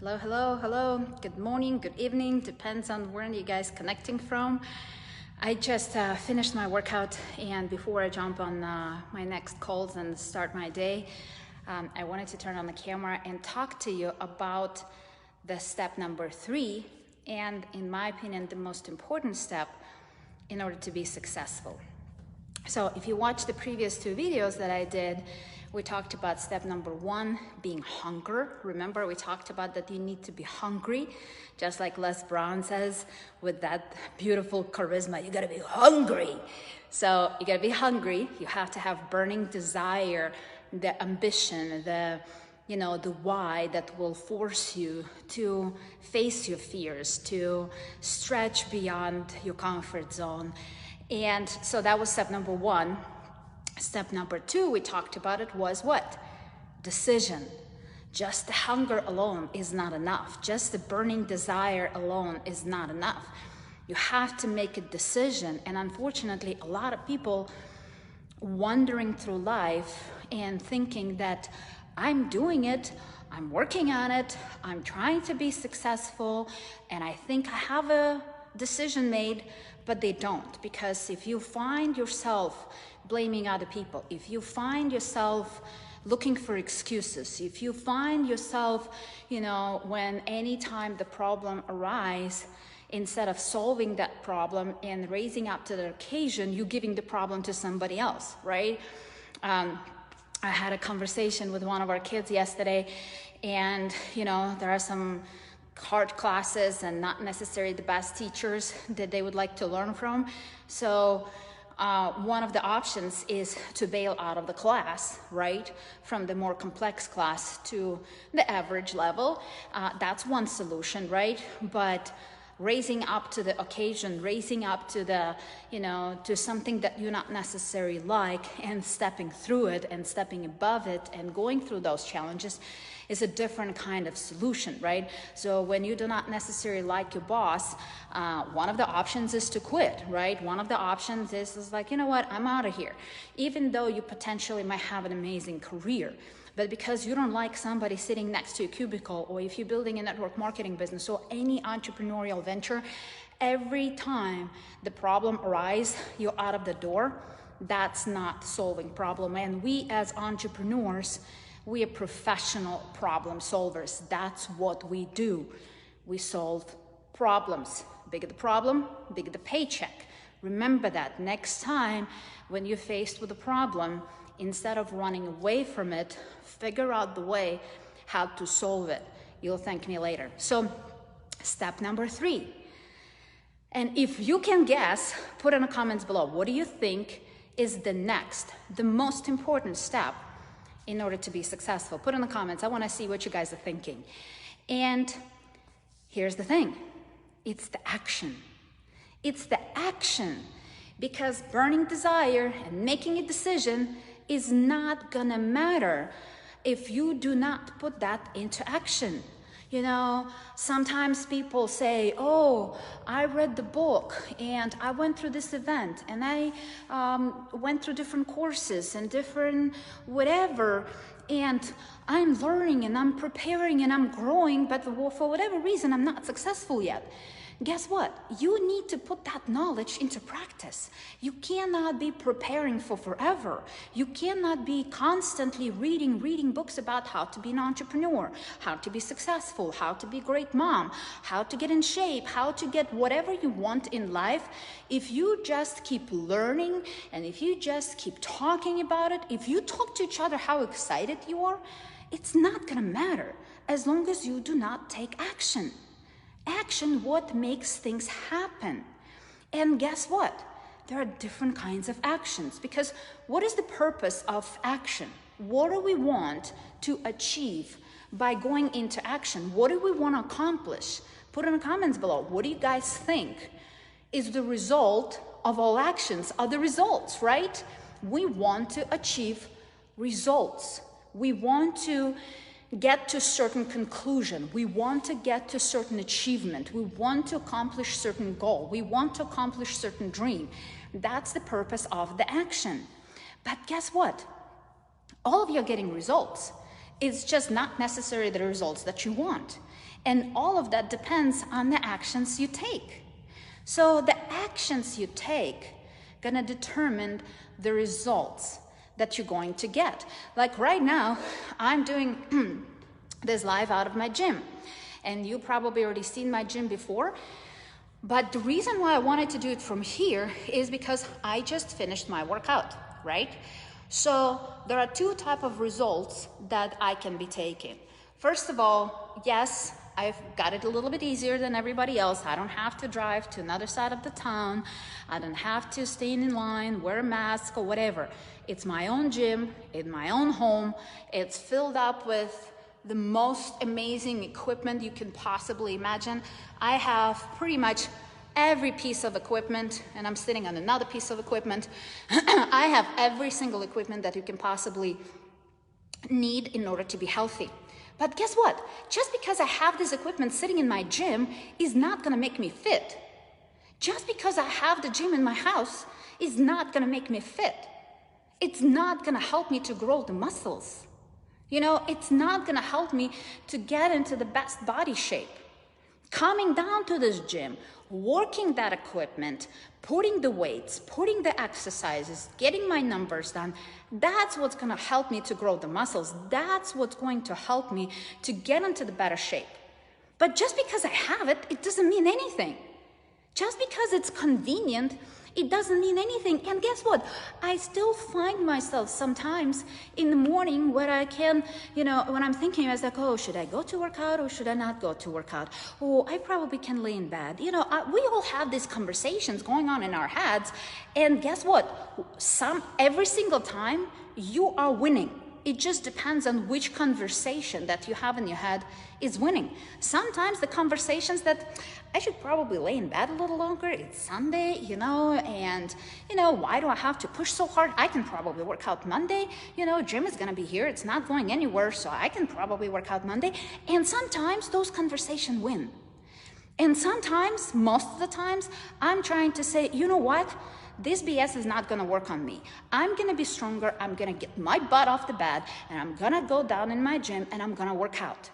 Hello, hello, hello. Good morning, good evening. Depends on where you guys connecting from. I just finished my workout, and before I jump on my next calls and start my day, I wanted to turn on the camera and talk to you about the step number 3, and in my opinion, the most important step in order to be successful. So if you watch the previous 2 videos that I did, we talked about step number 1 being hunger. Remember, we talked about that you need to be hungry, just like Les Brown says with that beautiful charisma, you gotta be hungry. So you gotta be hungry, you have to have burning desire, the ambition, the why that will force you to face your fears, to stretch beyond your comfort zone. And so that was step number 1. Step number 2, we talked about it, was what? Decision. Just the hunger alone is not enough. Just the burning desire alone is not enough. You have to make a decision. And unfortunately, a lot of people wandering through life and thinking that I'm doing it, I'm working on it, I'm trying to be successful, and I think I have a decision made, but they don't. Because if you find yourself blaming other people, if you find yourself looking for excuses, if you find yourself, when anytime the problem arises, instead of solving that problem and raising up to the occasion, you're giving the problem to somebody else, right? I had a conversation with one of our kids yesterday, and there are some hard classes and not necessarily the best teachers that they would like to learn from. So one of the options is to bail out of the class, right? From the more complex class to the average level. That's one solution, right? But raising up to the occasion, raising up to the, to something that you not necessarily like, and stepping through it and stepping above it and going through those challenges is a different kind of solution, right? So when you do not necessarily like your boss, one of the options is to quit, right? One of the options is like, you know what, I'm out of here. Even though you potentially might have an amazing career, but because you don't like somebody sitting next to a cubicle, or if you're building a network marketing business or any entrepreneurial venture, every time the problem arises, you're out of the door. That's not solving problem. And we as entrepreneurs, we are professional problem solvers. That's what we do. We solve problems. Bigger the problem, bigger the paycheck. Remember that. Next time when you're faced with a problem, instead of running away from it, figure out the way how to solve it. You'll thank me later. So step number 3. And if you can guess, put in the comments below, what do you think is the most important step in order to be successful? Put in the comments. I want to see what you guys are thinking. And here's the thing. It's the action. It's the action. Because burning desire and making a decision is not gonna matter if you do not put that into action. Sometimes people say, oh, I read the book and I went through this event and I went through different courses and different whatever, and I'm learning and I'm preparing and I'm growing, but for whatever reason, I'm not successful yet. Guess what? You need to put that knowledge into practice. You cannot be preparing for forever. You cannot be constantly reading books about how to be an entrepreneur, how to be successful, how to be a great mom, how to get in shape, how to get whatever you want in life. If you just keep learning and if you just keep talking about it, if you talk to each other how excited you are, it's not gonna matter as long as you do not take action. Action, what makes things happen. And guess what? There are different kinds of actions, because what is the purpose of action? What do we want to achieve by going into action? What do we want to accomplish? Put in the comments below. What do you guys think is the result of all actions? Are the results, right? We want to achieve results. We want to get to certain conclusion. We want to get to certain achievement. We want to accomplish certain goal. We want to accomplish certain dream. That's the purpose of the action. But guess what? All of you are getting results. It's just not necessarily the results that you want. And all of that depends on the actions you take. So the actions you take gonna determine the results that you're going to get. Like right now, I'm doing this live out of my gym. And you probably already seen my gym before. But the reason why I wanted to do it from here is because I just finished my workout, right? So there are two types of results that I can be taking. First of all, yes, I've got it a little bit easier than everybody else. I don't have to drive to another side of the town. I don't have to stay in line, wear a mask or whatever. It's my own gym, in my own home. It's filled up with the most amazing equipment you can possibly imagine. I have pretty much every piece of equipment, and I'm sitting on another piece of equipment. I have every single equipment that you can possibly need in order to be healthy. But guess what? Just because I have this equipment sitting in my gym is not gonna make me fit. Just because I have the gym in my house is not gonna make me fit. It's not gonna help me to grow the muscles. You know, it's not gonna help me to get into the best body shape. Coming down to this gym, working that equipment, putting the weights, putting the exercises, getting my numbers done, that's what's gonna help me to grow the muscles. That's what's going to help me to get into the better shape. But just because I have it, it doesn't mean anything. Just because it's convenient, it doesn't mean anything. And guess what? I still find myself sometimes in the morning where I can, when I'm thinking, I was like, oh, should I go to work out or should I not go to work out? Oh, I probably can lay in bed. We all have these conversations going on in our heads. And guess what? Every single time you are winning. It just depends on which conversation that you have in your head is winning. Sometimes the conversations that I should probably lay in bed a little longer. It's Sunday, and why do I have to push so hard? I can probably work out Monday. Gym is gonna be here. It's not going anywhere, so I can probably work out Monday. And sometimes those conversations win. And sometimes, most of the times, I'm trying to say, you know what? This BS is not gonna work on me. I'm gonna be stronger. I'm gonna get my butt off the bed and I'm gonna go down in my gym and I'm gonna work out.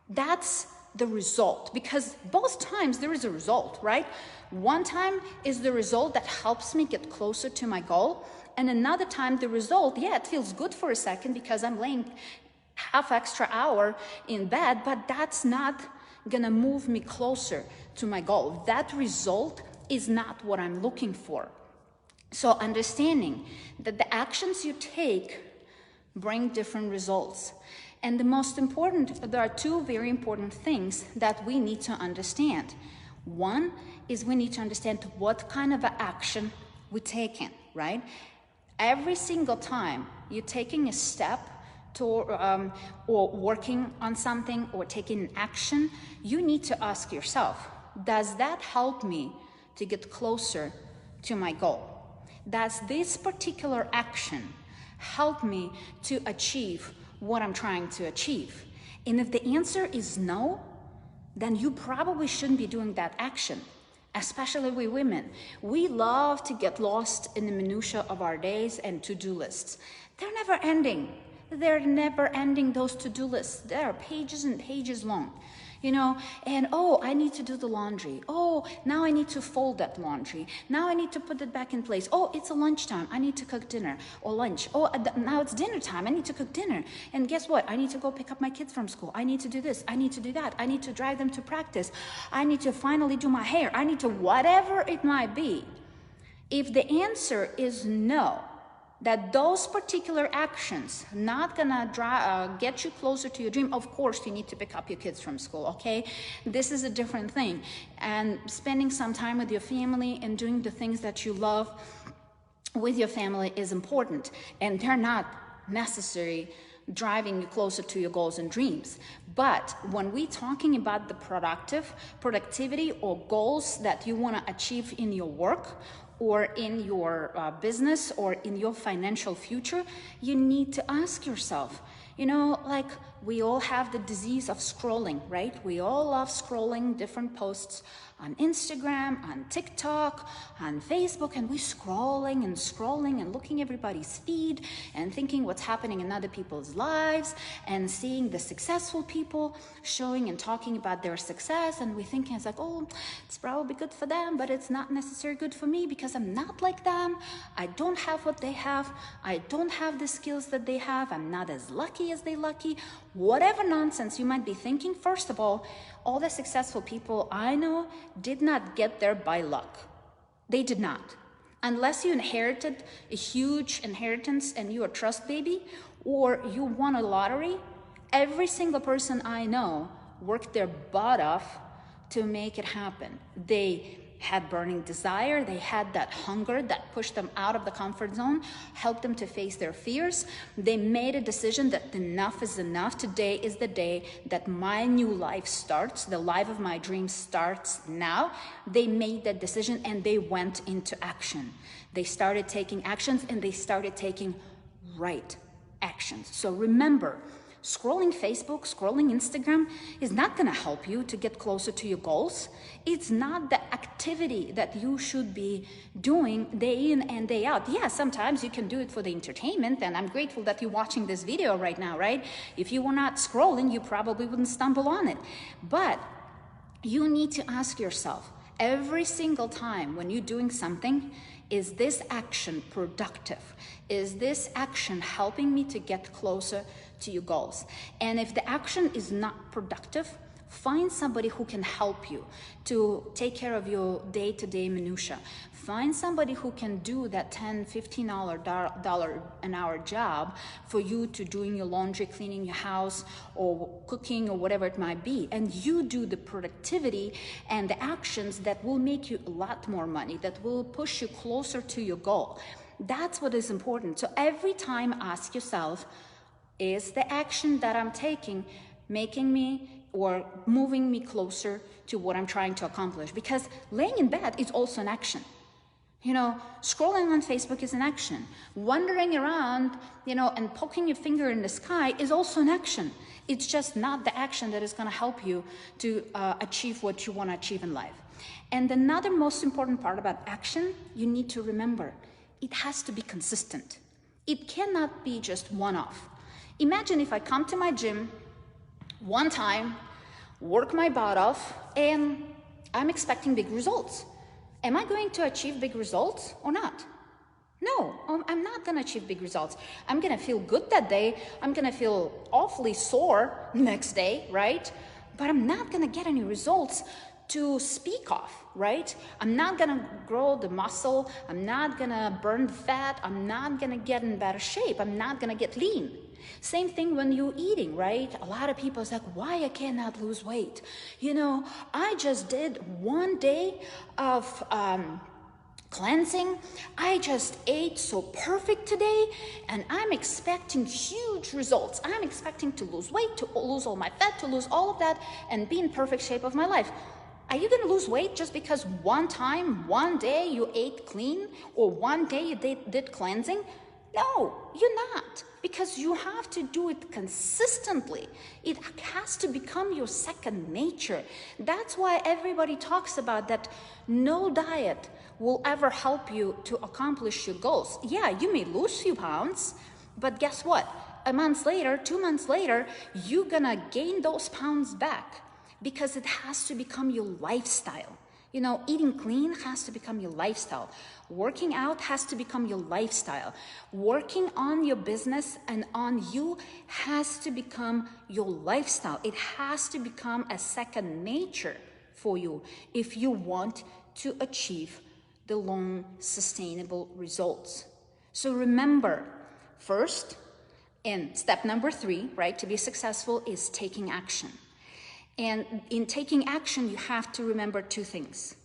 That's the result, because both times there is a result, right? One time is the result that helps me get closer to my goal, and another time the result, it feels good for a second because I'm laying half extra hour in bed, but that's not gonna move me closer to my goal. That result is not what I'm looking for. So understanding that the actions you take bring different results. And the most important, there are two very important things that we need to understand. One is we need to understand what kind of action we're taking, right? Every single time you're taking a step to, or working on something or taking action, you need to ask yourself, does that help me to get closer to my goal? Does this particular action help me to achieve what I'm trying to achieve? And if the answer is no, then you probably shouldn't be doing that action, especially we women. We love to get lost in the minutiae of our days and to-do lists. They're never ending. They're never ending, those to-do lists. They are pages and pages long. And I need to do the laundry. Oh, now I need to fold that laundry. Now I need to put it back in place. Oh, it's a lunchtime. I need to cook dinner or lunch. Oh, now it's dinner time. I need to cook dinner. And guess what? I need to go pick up my kids from school. I need to do this. I need to do that. I need to drive them to practice. I need to finally do my hair. I need to whatever it might be. If the answer is no, that those particular actions not gonna get you closer to your dream, of course you need to pick up your kids from school, okay? This is a different thing. And spending some time with your family and doing the things that you love with your family is important. And they're not necessary driving you closer to your goals and dreams. But when we're talking about the productivity or goals that you wanna achieve in your work, or in your business or in your financial future, you need to ask yourself, we all have the disease of scrolling, right? We all love scrolling different posts on Instagram, on TikTok, on Facebook, and we're scrolling and looking everybody's feed and thinking what's happening in other people's lives and seeing the successful people showing and talking about their success, and we're thinking it's like, oh, it's probably good for them, but it's not necessarily good for me because I'm not like them. I don't have what they have. I don't have the skills that they have. I'm not as lucky as they lucky. Whatever nonsense you might be thinking, first of all the successful people I know did not get there by luck. They did not. Unless you inherited a huge inheritance and you're a trust baby, or you won a lottery, every single person I know worked their butt off to make it happen. They had burning desire, they had that hunger that pushed them out of the comfort zone, helped them to face their fears. They made a decision that enough is enough. Today is the day that my new life starts. The life of my dreams starts now. They made that decision and they went into action. They started taking actions, and they started taking right actions. So remember, scrolling Facebook, scrolling Instagram is not going to help you to get closer to your goals. It's not the activity that you should be doing day in and day out. Yeah, sometimes you can do it for the entertainment, and I'm grateful that you're watching this video right now, right? If you were not scrolling, you probably wouldn't stumble on it. But you need to ask yourself, every single time when you're doing something, is this action productive? Is this action helping me to get closer to your goals? And if the action is not productive, find somebody who can help you to take care of your day-to-day minutia. Find somebody who can do that $10, $15 an hour job for you to doing your laundry, cleaning your house, or cooking, or whatever it might be. And you do the productivity and the actions that will make you a lot more money, that will push you closer to your goal. That's what is important. So every time ask yourself, is the action that I'm taking making me or moving me closer to what I'm trying to accomplish? Because laying in bed is also an action. You know, scrolling on Facebook is an action. Wandering around, and poking your finger in the sky is also an action. It's just not the action that is going to help you to achieve what you want to achieve in life. And another most important part about action, you need to remember, it has to be consistent. It cannot be just one-off. Imagine if I come to my gym one time, work my butt off, and I'm expecting big results. Am I going to achieve big results or not? No, I'm not going to achieve big results. I'm going to feel good that day. I'm going to feel awfully sore next day, right? But I'm not going to get any results to speak of, right? I'm not going to grow the muscle. I'm not going to burn the fat. I'm not going to get in better shape. I'm not going to get lean. Same thing when you're eating, right? A lot of people say, why I cannot lose weight? I just did one day of cleansing. I just ate so perfect today, and I'm expecting huge results. I'm expecting to lose weight, to lose all my fat, to lose all of that, and be in perfect shape of my life. Are you going to lose weight just because one time, one day you ate clean, or one day you did cleansing? No, you're not, because you have to do it consistently. It has to become your second nature. That's why everybody talks about that no diet will ever help you to accomplish your goals. Yeah, you may lose a few pounds, but guess what? A month later, 2 months later, you're gonna gain those pounds back, because it has to become your lifestyle. Eating clean has to become your lifestyle. Working out has to become your lifestyle. Working on your business and on you has to become your lifestyle. It has to become a second nature for you if you want to achieve the long, sustainable results. So remember, first, and step number 3, right, to be successful is taking action. And in taking action, you have to remember 2 things.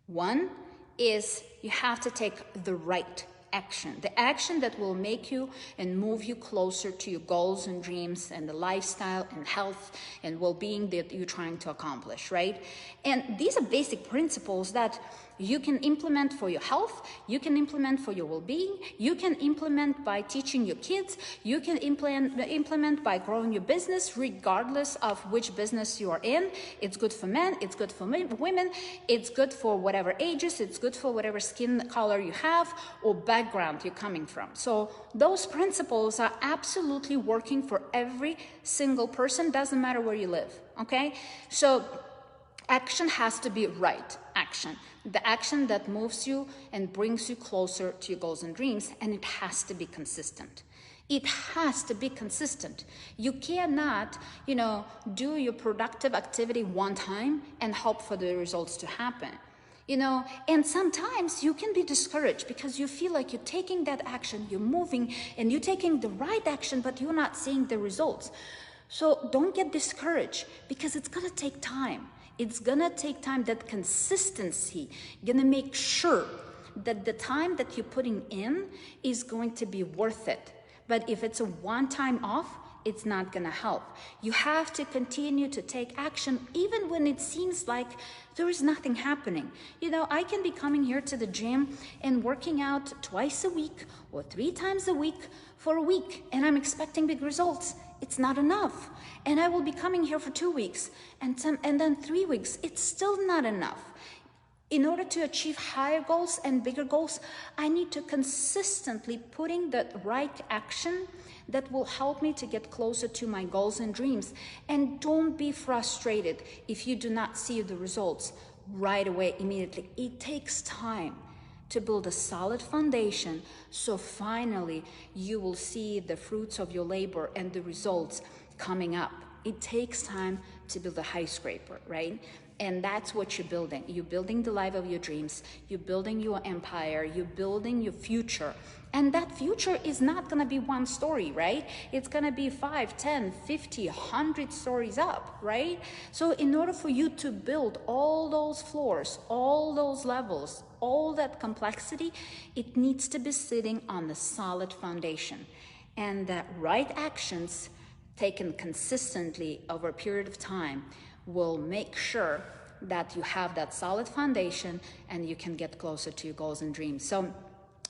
One is you have to take the right action, the action that will make you and move you closer to your goals and dreams and the lifestyle and health and well-being that you're trying to accomplish, right? And these are basic principles that you can implement for your health, you can implement for your well-being, you can implement by teaching your kids, you can implement by growing your business regardless of which business you are in. It's good for men, it's good for women, it's good for whatever ages, it's good for whatever skin color you have or background you're coming from. So those principles are absolutely working for every single person, doesn't matter where you live, okay? So action has to be right action, the action that moves you and brings you closer to your goals and dreams, and it has to be consistent. It has to be consistent. You cannot, do your productive activity one time and hope for the results to happen. And sometimes you can be discouraged because you feel like you're taking that action, you're moving and you're taking the right action, but you're not seeing the results. So don't get discouraged because it's gonna take time. It's gonna take time. That consistency, gonna make sure that the time that you're putting in is going to be worth it. But if it's a one-time off, it's not gonna help. You have to continue to take action even when it seems like there is nothing happening. I can be coming here to the gym and working out twice a week or 3 times a week for a week, and I'm expecting big results. It's not enough. And I will be coming here for 2 weeks and then 3 weeks. It's still not enough. In order to achieve higher goals and bigger goals, I need to consistently putting the right action that will help me to get closer to my goals and dreams. And don't be frustrated if you do not see the results right away, immediately. It takes time to build a solid foundation, so finally you will see the fruits of your labor and the results coming up. It takes time to build a skyscraper, right? And that's what you're building. You're building the life of your dreams. You're building your empire. You're building your future. And that future is not gonna be one story, right? It's gonna be 5, 10, 50, 100 stories up, right? So in order for you to build all those floors, all those levels, all that complexity, it needs to be sitting on a solid foundation. And that right actions taken consistently over a period of time will make sure that you have that solid foundation and you can get closer to your goals and dreams. So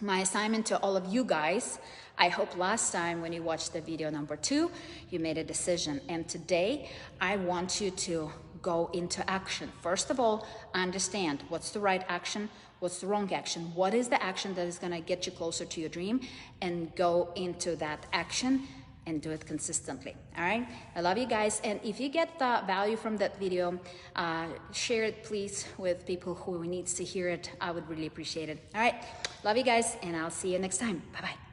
my assignment to all of you guys, I hope last time when you watched the video number 2, you made a decision. And today, I want you to go into action. First of all, understand what's the right action, what's the wrong action, what is the action that is gonna get you closer to your dream, and go into that action and do it consistently. All right, I love you guys, and if you get value from that video, share it please with people who needs to hear it. I would really appreciate it. All right, love you guys, and I'll see you next time. Bye-bye.